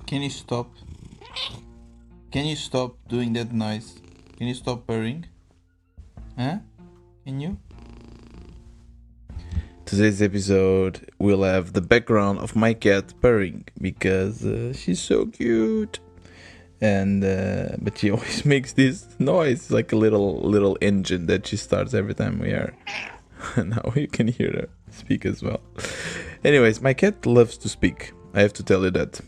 Can you stop? Can you stop doing that noise? Can you stop purring? Huh? Can you? Today's episode will have the background of my cat purring because she's so cute, and but she always makes this noise like a little engine that she starts every time we are. Now you can hear her speak as well. Anyways, my cat loves to speak. I have to tell you that.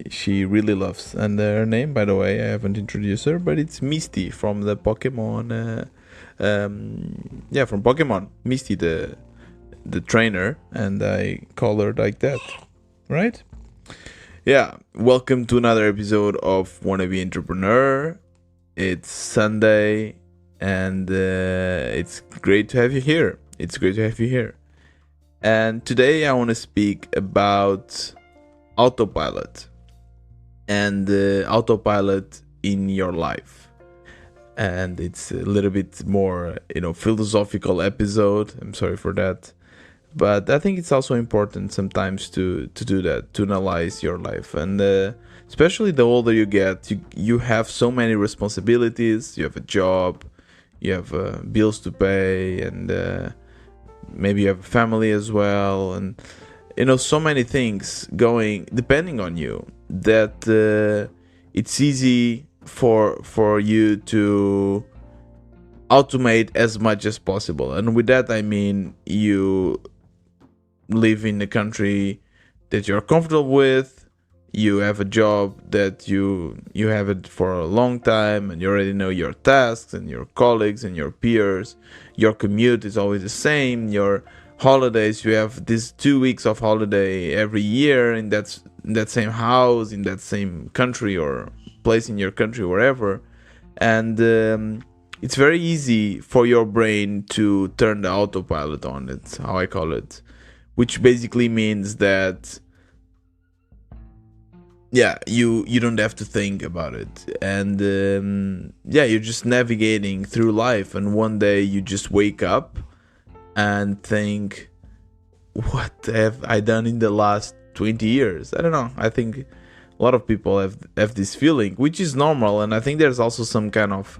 She really loves. And her name, by the way, I haven't introduced her, but it's Misty from the Pokemon. From Pokemon. Misty, the trainer, and I call her like that, right? Yeah, welcome to another episode of Wannabe Entrepreneur. It's Sunday, and it's great to have you here. And today I want to speak about autopilot and autopilot in your life. And it's a little bit more, philosophical episode. I'm sorry for that. But I think it's also important sometimes to do that, to analyze your life. And especially the older you get, you have so many responsibilities. You have a job, you have bills to pay, and maybe you have a family as well. And, so many things going, depending on you, that it's easy for you to automate as much as possible. And with that, I mean you live in a country that you're comfortable with, you have a job that you have it for a long time, and you already know your tasks and your colleagues and your peers. Your commute is always the same. Your holidays, you have these 2 weeks of holiday every year in that same house, in that same country or place in your country, wherever. And it's very easy for your brain to turn the autopilot on. It's how I call it, which basically means that you don't have to think about it, and you're just navigating through life, and one day you just wake up and think, what have I done in the last 20 years? I don't know. I think a lot of people have this feeling, which is normal, and I think there's also some kind of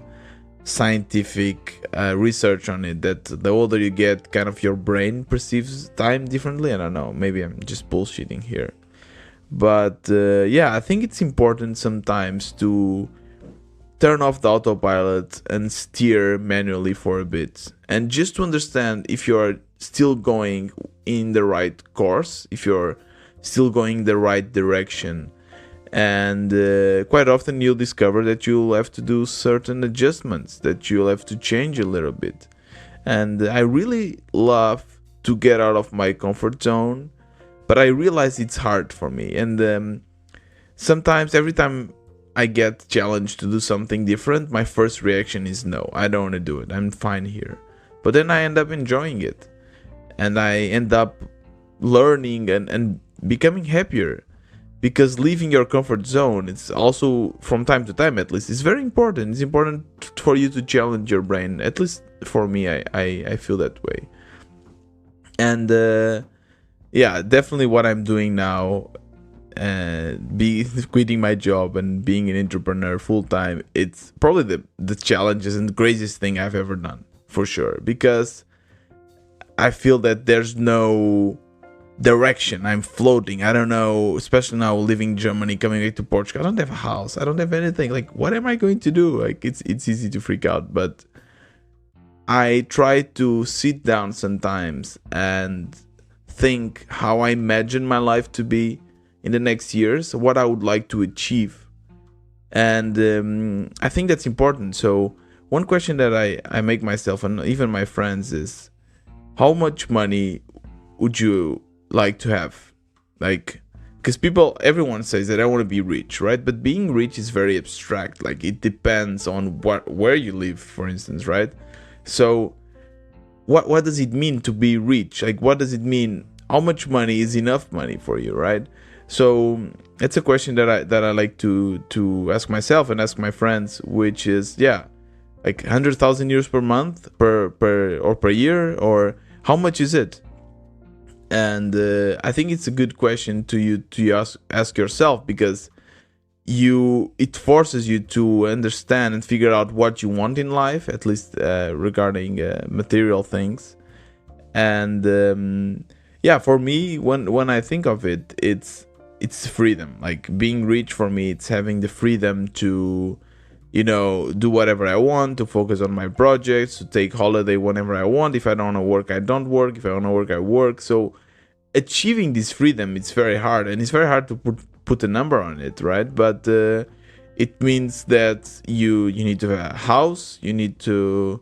scientific research on it, that the older you get, kind of your brain perceives time differently. I don't know, maybe I'm just bullshitting here, but I think it's important sometimes to turn off the autopilot and steer manually for a bit, and just to understand if you're still going in the right course, if you're still going the right direction. And quite often you'll discover that you'll have to do certain adjustments, that you'll have to change a little bit. And I really love to get out of my comfort zone, but I realize it's hard for me. And sometimes, every time I get challenged to do something different, my first reaction is no, I don't want to do it. I'm fine here. But then I end up enjoying it. And I end up learning and becoming happier. Because leaving your comfort zone, it's also, from time to time at least, it's very important. It's important for you to challenge your brain. At least for me, I feel that way. And definitely what I'm doing now, quitting my job and being an entrepreneur full time, it's probably the challenges and the craziest thing I've ever done, for sure. Because I feel that there's no direction. I'm floating. I don't know, especially now living in Germany, coming back to Portugal. I don't have a house. I don't have anything. Like, what am I going to do? Like, it's easy to freak out, but I try to sit down sometimes and think how I imagine my life to be in the next years, what I would like to achieve. And I think that's important. So one question that I make myself and even my friends is, how much money would you like to have? Like, because everyone says that I want to be rich, right? But being rich is very abstract. Like, it depends on where you live, for instance, right? So what does it mean to be rich? Like, what does it mean? How much money is enough money for you, right? So it's a question that I like to ask myself and ask my friends, which is, like 100,000 euros per month, per year, or how much is it? And I think it's a good question to ask yourself, because it forces you to understand and figure out what you want in life, at least regarding material things. And yeah, for me, when I think of it, it's freedom. Like being rich for me, it's having the freedom to, do whatever I want, to focus on my projects, to take holiday whenever I want. If I don't want to work, I don't work. If I want to work, I work. So achieving this freedom, it's very hard, and it's very hard to put a number on it, right? But it means that you need to have a house, you need to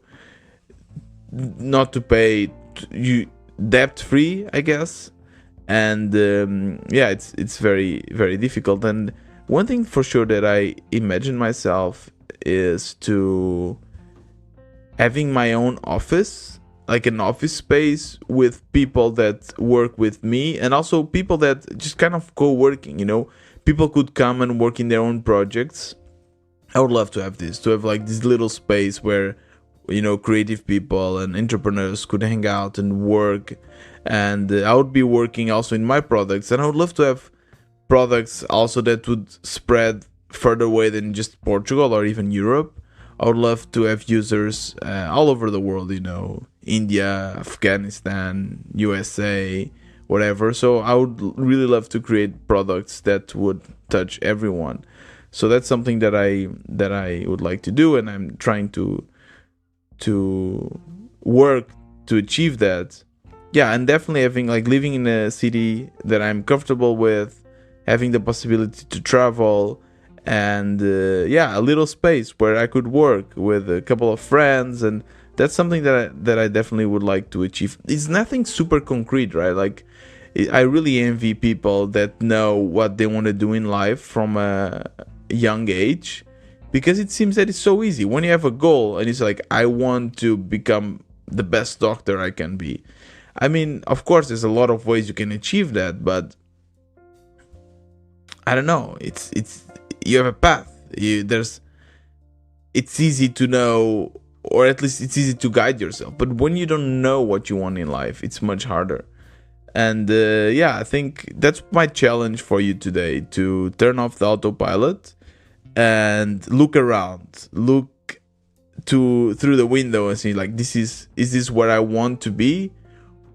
not to pay you debt free, I guess. And yeah, it's very, very difficult. And one thing for sure that I imagine myself is to having my own office, like an office space with people that work with me, and also people that just kind of co-working, people could come and work in their own projects. I would love to have this, to have like this little space where creative people and entrepreneurs could hang out and work. And I would be working also in my products, and I would love to have products also that would spread further away than just Portugal or even Europe. I would love to have users all over the world, India, Afghanistan, USA, whatever. So I would really love to create products that would touch everyone. So that's something that I would like to do, and I'm trying to work to achieve that. Yeah, and definitely having like living in a city that I'm comfortable with, having the possibility to travel, and yeah, a little space where I could work with a couple of friends. And that's something that I definitely would like to achieve. It's nothing super concrete, right? Like I really envy people that know what they want to do in life from a young age, because it seems that it's so easy when you have a goal and it's like, I want to become the best doctor I can be. I mean, of course, there's a lot of ways you can achieve that, but I don't know. It's you have a path. It's easy to know, or at least it's easy to guide yourself. But when you don't know what you want in life, it's much harder. And yeah, I think that's my challenge for you today: to turn off the autopilot and look around, look through the window and see, like, is this where I want to be?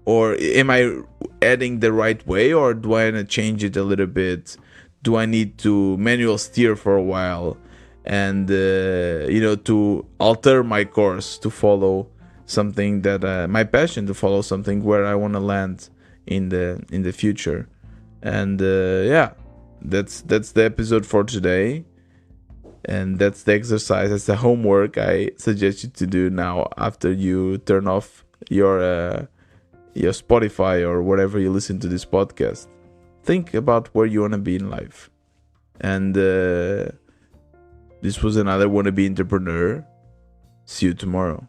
Or am I adding the right way, or do I want to change it a little bit? Do I need to manual steer for a while and to alter my course to follow something that my passion, to follow something where I want to land in the future? And yeah, that's the episode for today, and that's the exercise, that's the homework I suggest you to do now after you turn off your Spotify or wherever you listen to this podcast. Think about where you want to be in life. And this was another Wannabe Entrepreneur. See you tomorrow.